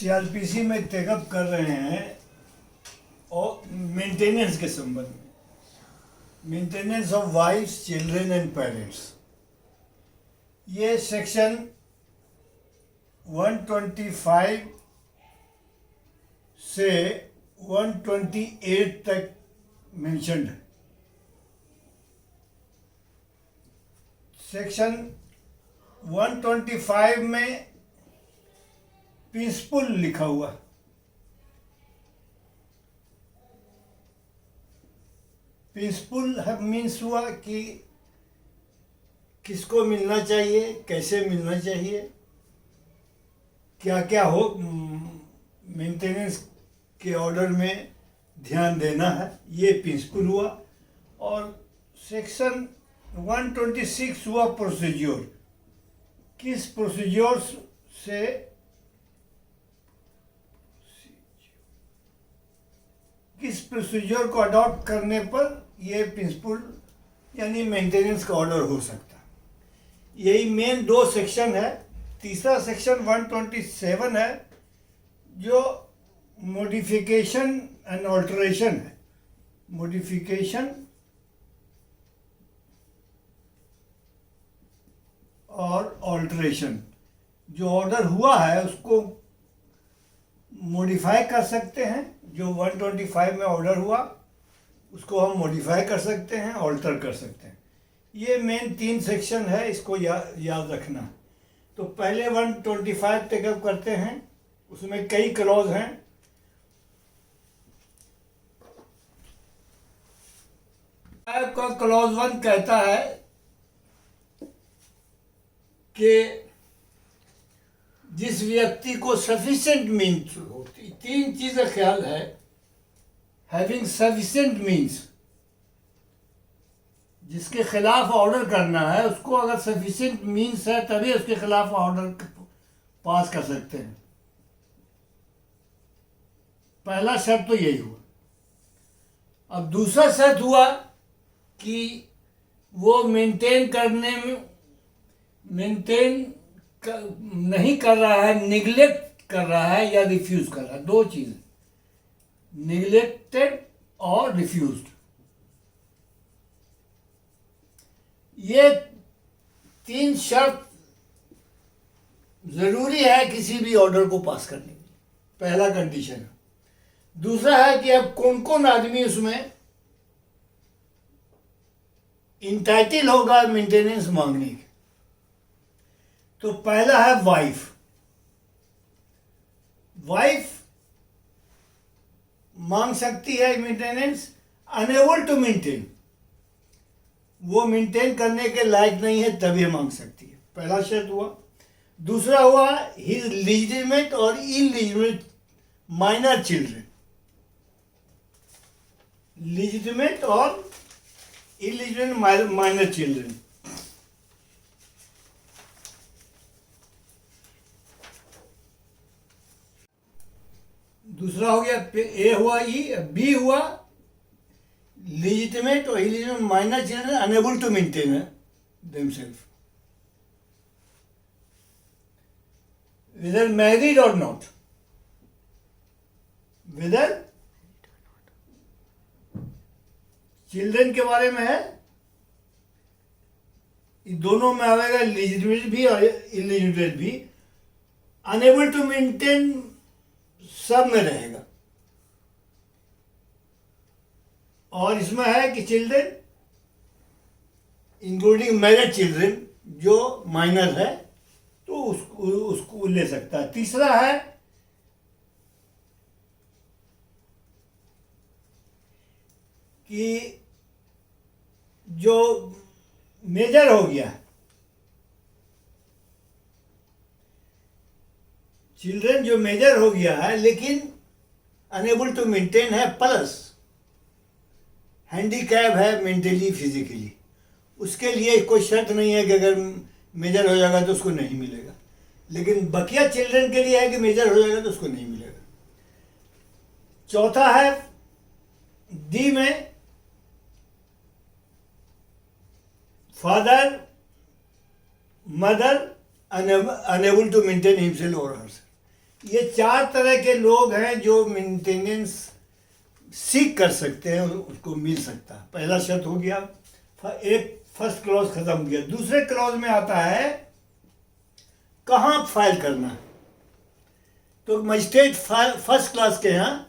CrPC में take up कर रहे हैं और मेंटेनेंस के संबंध में, maintenance of wives, children and parents. ये सेक्शन 125 से 128 तक मेंशन्ड है। सेक्शन 125 में पीसफुल लिखा हुआ। पीसफुल मीन्स हुआ कि किसको मिलना चाहिए, कैसे मिलना चाहिए, क्या क्या हो, मेंटेनेंस के ऑर्डर में ध्यान देना है, ये पीसफुल हुआ। और सेक्शन 126 हुआ प्रोसीज्योर। किस प्रोसीज्योर से किस प्रोसीजर को अडॉप्ट करने पर ये प्रिंसिपल यानी मेंटेनेंस का ऑर्डर हो सकता है। यही मेन दो सेक्शन है। तीसरा सेक्शन 127 है जो मॉडिफिकेशन एंड ऑल्टरेशन है। मॉडिफिकेशन और ऑल्टरेशन, जो ऑर्डर हुआ है उसको मॉडिफाई कर सकते हैं। जो 125 में ऑर्डर हुआ उसको हम मॉडिफाई कर सकते हैं, ऑल्टर कर सकते हैं। ये मेन 3 सेक्शन है, इसको याद रखना। तो पहले 125 टेकअप करते हैं। उसमें कई क्लॉज हैं। क्लॉज 1 कहता है कि जिस व्यक्ति को सफिशिएंट मीन्स होती, 3 चीज़ का ख्याल है। हैविंग सफिशिएंट मीन्स, जिसके खिलाफ ऑर्डर करना है उसको अगर सफिशिएंट मीन्स है तभी उसके खिलाफ ऑर्डर पास कर सकते हैं। पहला शर्त तो यही हुआ। अब दूसरा शर्त हुआ कि वो मेंटेन नहीं कर रहा है, निगलेक्ट कर रहा है या रिफ्यूज कर रहा है। 2 चीज़, निगलेक्टेड और रिफ्यूज्ड। ये 3 शर्त जरूरी है किसी भी ऑर्डर को पास करने के लिए। पहला कंडीशन है। दूसरा है कि अब कौन कौन आदमी उसमें इंटाइटल होगा मेंटेनेंस मांगने के। तो पहला है वाइफ। वाइफ मांग सकती है मेंटेनेंस, अनेबल टू मेंटेन, वो मेंटेन करने के लायक नहीं है तभी मांग सकती है। पहला शर्त हुआ। दूसरा हुआ हिज लीजिटिमेट और इलीजिटिमेट माइनर चिल्ड्रन। लीजिटिमेट और इलीजिटिमेट माइनर चिल्ड्रन। दूसरा हो गया, ए हुआ ई, बी हुआ लीजिटिमेट और illegitimate minor children unable to maintain themselves, whether married or not, whether children के बारे में है, दोनों में आएगा, लीजिटिमेट भी और इलीजिटिमेट भी। अनेबल टू मेंटेन सब में रहेगा। और इसमें है कि चिल्ड्रन इंक्लूडिंग मैरिड चिल्ड्रन जो माइनर है तो उसको ले सकता है। तीसरा है कि जो मेजर हो गया, चिल्ड्रन जो मेजर हो गया है लेकिन अनेबल टू मेंटेन है, प्लस हैंडीकैप है मेंटली फिजिकली, उसके लिए कोई शर्त नहीं है कि अगर मेजर हो जाएगा तो उसको नहीं मिलेगा। लेकिन बकिया चिल्ड्रन के लिए है कि मेजर हो जाएगा तो उसको नहीं मिलेगा। चौथा है डी में father mother unable to maintain himself or herself, ये 4 तरह के लोग हैं जो मेंटेनेंस सीख कर सकते हैं, उसको मिल सकता है। पहला शर्त हो गया, एक फर्स्ट क्लॉज खत्म हो गया। दूसरे क्लॉज में आता है कहाँ फाइल करना है। तो मजिस्ट्रेट फर्स्ट क्लास के यहाँ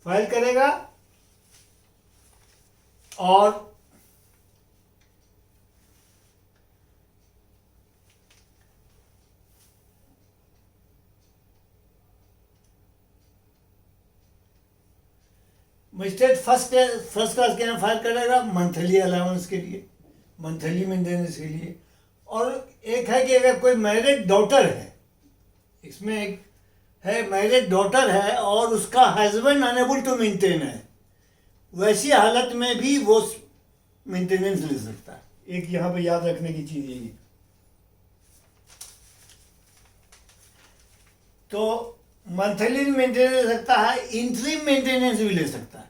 फाइल करेगा और मजिस्ट्रेट फर्स्ट क्लास के यहाँ फाइल करेगा मंथली अलाउंस के लिए, मंथली मेंटेनेंस के लिए। और एक है कि अगर कोई मैरिड डॉटर है, इसमें एक है मैरिड डॉटर है और उसका हस्बैंड अनेबल टू मेंटेन है, वैसी हालत में भी वो मेंटेनेंस ले सकता है। एक यहाँ पे याद रखने की चीज़ यही। तो मंथली मेंटेनेंस ले सकता है, इंटरिम मेंटेनेंस भी ले सकता है।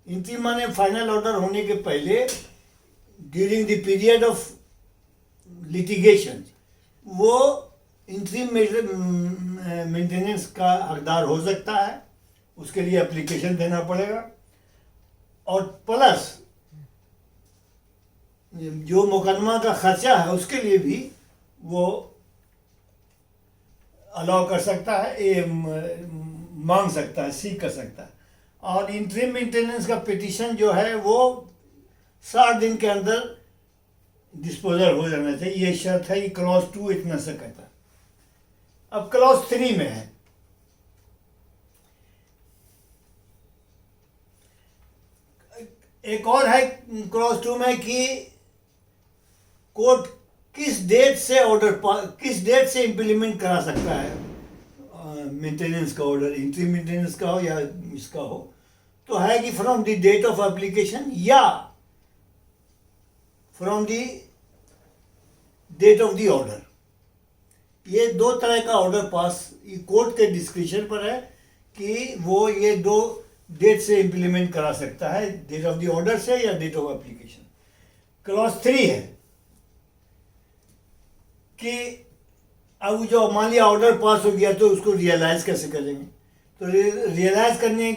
इंटरिम माने फाइनल ऑर्डर होने के पहले, during the period of litigation, वो इंटरिम मेंटेनेंस का हकदार हो सकता है। उसके लिए एप्लीकेशन देना पड़ेगा और प्लस जो मुकदमा का खर्चा है उसके लिए भी वो अलाउ कर सकता है, ये मांग सकता है, सीख कर सकता है। और इंटरिम मेंटेनेंस का पिटीशन जो है वो 60 दिन के अंदर डिस्पोजल हो जाना चाहिए। ये शर्त है, ये क्लॉज 2 इतना से कहता है। अब क्लॉज 3 में है, एक और है क्लॉज 2 में कि कोर्ट किस डेट से इंप्लीमेंट करा सकता है मेंटेनेंस का ऑर्डर, इंटरिम मेंटेनेंस का हो या इसका हो। तो है कि from the date of application या from the date of the order. ये 2 तरह का ऑर्डर पास कोर्ट के डिस्क्रिप्शन पर है कि वो ये 2 डेट से इंप्लीमेंट करा सकता है, डेट ऑफ द ऑर्डर से या डेट ऑफ एप्लीकेशन। क्लॉज 3 है कि अब जो मान लिया ऑर्डर पास हो गया तो उसको रियलाइज कैसे करेंगे। तो रियलाइज करने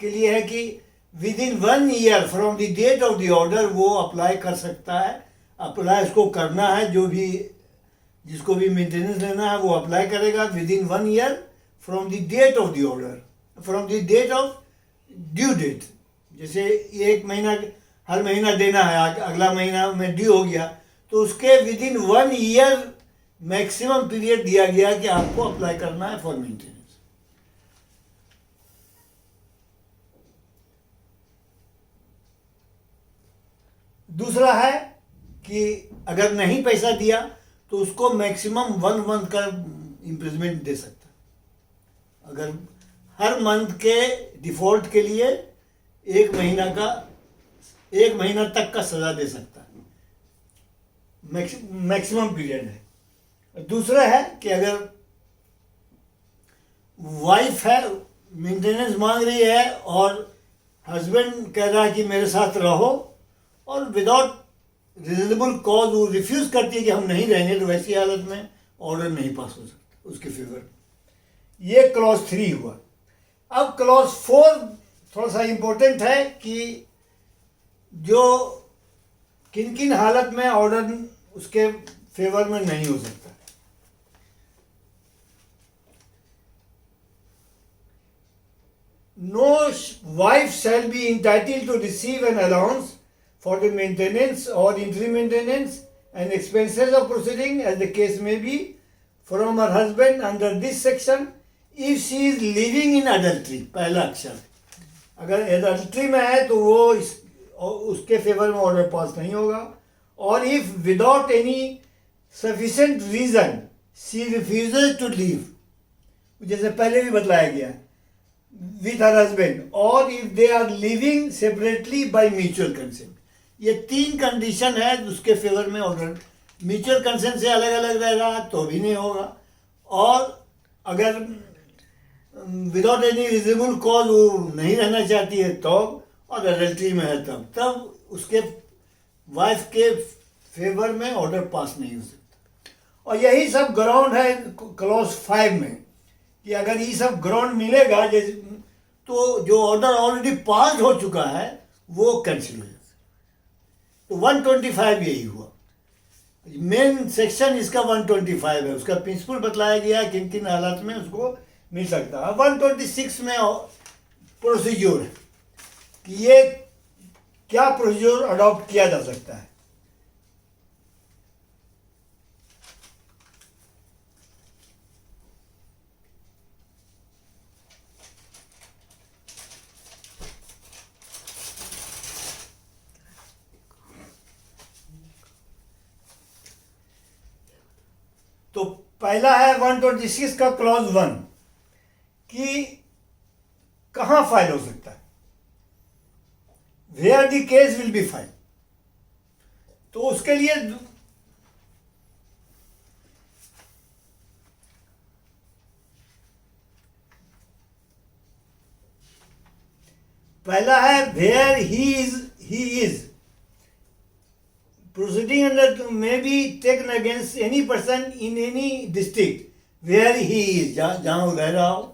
के लिए है कि within 1 year from the date of the order वो अप्लाई कर सकता है। अप्लाई उसको करना है, जो भी जिसको भी मेंटेनेंस लेना है वो अप्लाई करेगा within 1 year from the date of the order, from the date of due date. जैसे 1 महीना हर महीना देना है, अगला महीना में ड्यू हो गया तो उसके with in 1 year maximum period दिया गया कि आपको अप्लाई करना है फॉर मेंटेनेंस। दूसरा है कि अगर नहीं पैसा दिया तो उसको मैक्सिमम 1 मंथ का इम्प्रिजमेंट दे सकता है। अगर हर मंथ के डिफॉल्ट के लिए 1 महीना तक का सजा दे सकता है, मैक्सिमम पीरियड है। दूसरा है कि अगर वाइफ है मेंटेनेंस मांग रही है और हस्बैंड कह रहा है कि मेरे साथ रहो, और विदाउट रीजनेबल कॉज वो रिफ्यूज करती है कि हम नहीं रहेंगे, तो वैसी हालत में ऑर्डर नहीं पास हो सकता उसके फेवर। ये क्लॉज 3 हुआ। अब क्लॉज 4 थोड़ा सा इंपॉर्टेंट है कि जो किन किन हालत में ऑर्डर उसके फेवर में नहीं हो सकता। No wife shall be entitled to receive an allowance for the maintenance or interim maintenance and expenses of proceeding, as the case may be, from her husband under this section if she is living in adultery। पहला अक्षर, अगर adultery में है तो वो उसके favour में order pass नहीं होगा। और if without any sufficient reason she refuses to leave, जैसे पहले भी बतलाया गया, with her husband, or if they are living separately by mutual consent। ये 3 कंडीशन है उसके फेवर में ऑर्डर। म्यूचुअल कंसेंट से अलग अलग रहेगा तो भी नहीं होगा, और अगर विदाउट एनी रीजनेबल कॉज वो नहीं रहना चाहती है तो, और एडल्ट्री में है तब उसके वाइफ के फेवर में ऑर्डर पास नहीं हो सकता। और यही सब ग्राउंड है क्लॉज 5 में कि अगर ये सब ग्राउंड मिलेगा जैसे, तो जो ऑर्डर ऑलरेडी पास हो चुका है वो कैंसिल हो जाएगा। तो 125 यही हुआ। मेन सेक्शन इसका 125 है, उसका प्रिंसिपल बतलाया गया है किन किन हालात में उसको मिल सकता है। 126 में प्रोसीजर है कि ये क्या प्रोसीजर अडॉप्ट किया जा सकता है। तो पहला है 126 का क्लॉज 1 कि कहां फाइल हो सकता है, where the case will be file. तो उसके लिए पहला है where he is proceeding under may be taken against any person in any district where he is, जहाँ वो रह रहा हो,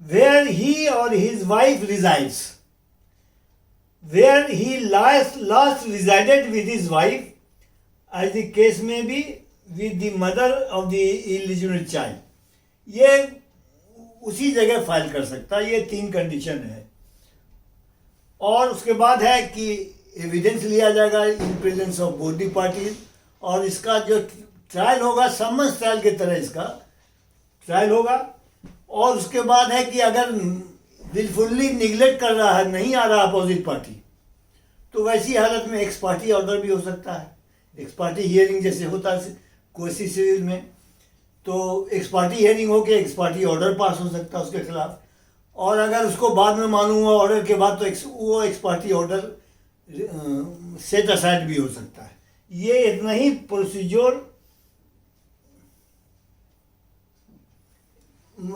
where he or his wife resides, where he last resided with his wife, as the case may be with the mother of the illegitimate child। ये उसी जगह file कर सकता है। ये 3 कंडीशन है। और उसके बाद है कि एविडेंस लिया जाएगा in presence of both the parties, और इसका जो ट्रायल होगा समन्स ट्रायल की तरह इसका ट्रायल होगा। और उसके बाद है कि अगर विलफुल्ली निगलेक्ट कर रहा है, नहीं आ रहा अपोजिट पार्टी, तो वैसी हालत में एक्स पार्टी ऑर्डर भी हो सकता है। एक्स पार्टी हियरिंग जैसे होता है कोसी सिविल में, तो एक्स पार्टी हियरिंग होकर एक्स पार्टी ऑर्डर पास हो सकता है उसके खिलाफ। और अगर उसको बाद में मालूम हुआ ऑर्डर के बाद, तो वो x party order set aside भी हो सकता है। ये इतना ही प्रोसीजर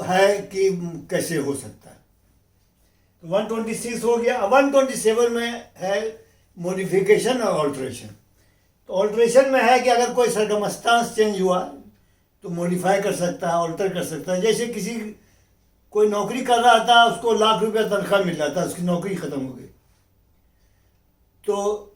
है कि कैसे हो सकता है। तो 126 हो गया। 127 में है मॉडिफिकेशन और ऑल्ट्रेशन। तो ऑल्ट्रेशन में है कि अगर कोई सर्कमस्टांस चेंज हुआ तो मॉडिफाई कर सकता है, ऑल्टर कर सकता है। जैसे कोई नौकरी कर रहा था, उसको लाख रुपया तनख्वाह मिल रहा था, उसकी नौकरी खत्म हो गई, तो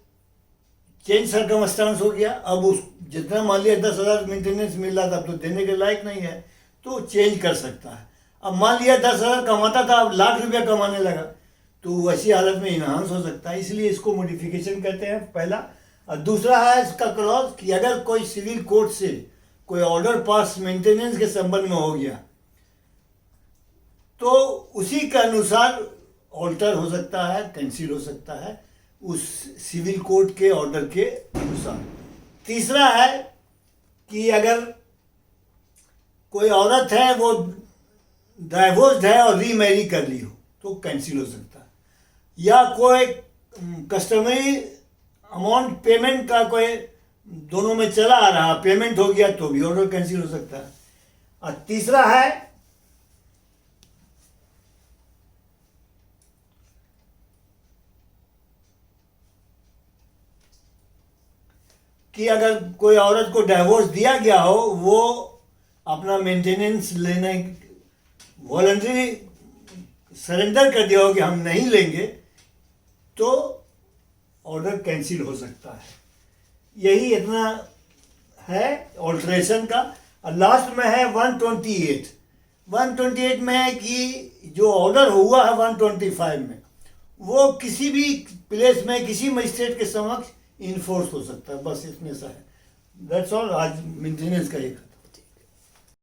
चेंज सर्कमस्टांस हो गया। अब उस जितना मान लिया 10,000 मेंटेनेंस मिल रहा था, अब तो देने के लायक नहीं है, तो चेंज कर सकता है। अब मान लिया 10,000 कमाता था, अब लाख रुपया कमाने लगा, तो वैसी हालत में इन्हांस हो सकता है। इसलिए इसको मॉडिफिकेशन कहते हैं पहला। और दूसरा है इसका क्लॉज कि अगर कोई सिविल कोर्ट से कोई ऑर्डर पास मेंटेनेंस के संबंध में हो गया, तो उसी के अनुसार ऑल्टर हो सकता है, कैंसिल हो सकता है उस सिविल कोर्ट के ऑर्डर के अनुसार। तीसरा है कि अगर कोई औरत है वो डाइवोर्स्ड है और रीमैरी कर ली हो, तो कैंसिल हो सकता है। या कोई कस्टमरी अमाउंट पेमेंट का कोई दोनों में चला आ रहा, पेमेंट हो गया तो भी ऑर्डर कैंसिल हो सकता है। और तीसरा है कि अगर कोई औरत को डाइवोर्स दिया गया हो, वो अपना मेंटेनेंस लेने वॉलंटरी सरेंडर कर दिया हो कि हम नहीं लेंगे, तो ऑर्डर कैंसिल हो सकता है। यही इतना है ऑल्ट्रेशन का। और लास्ट में है 128। 128 में है कि जो ऑर्डर हुआ है 125 में, वो किसी भी प्लेस में किसी मजिस्ट्रेट के समक्ष इन्फोर्स हो सकता है। बस इतने सा है। दैट्स ऑल आज मेंटेनेंस का एक